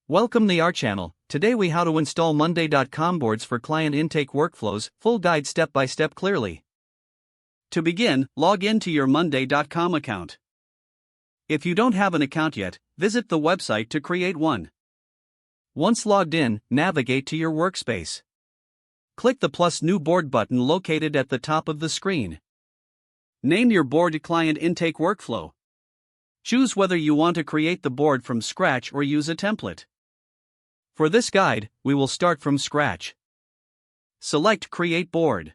Welcome to our channel. Today we how to install Monday.com boards for client intake workflows, full guide step by step clearly. To begin, log in to your Monday.com account. If you don't have an account yet, visit the website to create one. Once logged in, navigate to your workspace. Click the plus new board button located at the top of the screen. Name your board client intake workflow. Choose whether you want to create the board from scratch or use a template. For this guide, we will start from scratch. Select Create Board.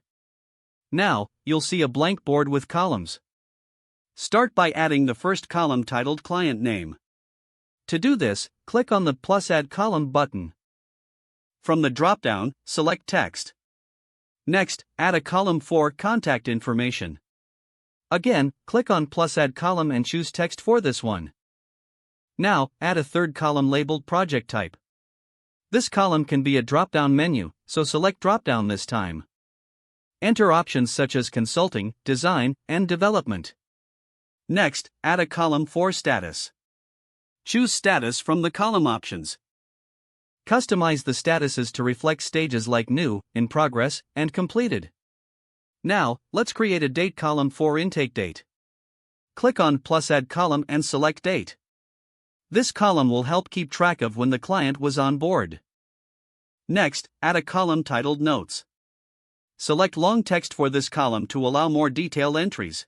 Now, you'll see a blank board with columns. Start by adding the first column titled Client Name. To do this, click on the plus Add Column button. From the drop-down, select Text. Next, add a column for Contact Information. Again, click on plus Add Column and choose text for this one. Now, add a third column labeled Project Type. This column can be a drop-down menu, so select drop-down this time. Enter options such as Consulting, Design, and Development. Next, add a column for Status. Choose Status from the column options. Customize the statuses to reflect stages like New, In Progress, and Completed. Now, let's create a date column for Intake Date. Click on plus Add Column and select Date. This column will help keep track of when the client was on board. Next, add a column titled Notes. Select long text for this column to allow more detailed entries.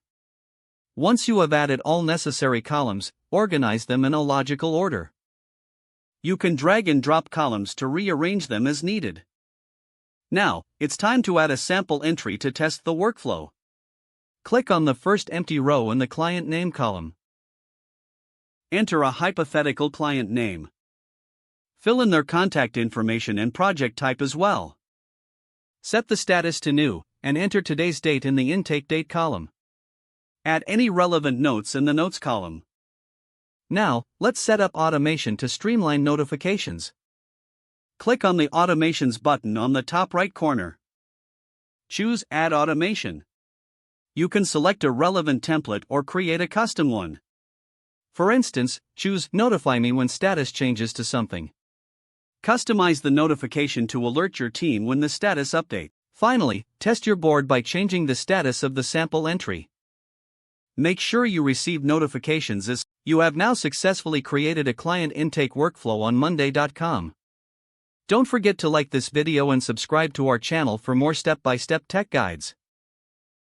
Once you have added all necessary columns, organize them in a logical order. You can drag and drop columns to rearrange them as needed. Now, it's time to add a sample entry to test the workflow. Click on the first empty row in the client name column. Enter a hypothetical client name. Fill in their contact information and project type as well. Set the status to New, and enter today's date in the Intake Date column. Add any relevant notes in the Notes column. Now, let's set up automation to streamline notifications. Click on the Automations button on the top right corner. Choose Add Automation. You can select a relevant template or create a custom one. For instance, choose Notify Me when status changes to something. Customize the notification to alert your team when the status update. Finally, test your board by changing the status of the sample entry. Make sure you receive notifications as you have now successfully created a client intake workflow on Monday.com. Don't forget to like this video and subscribe to our channel for more step-by-step tech guides.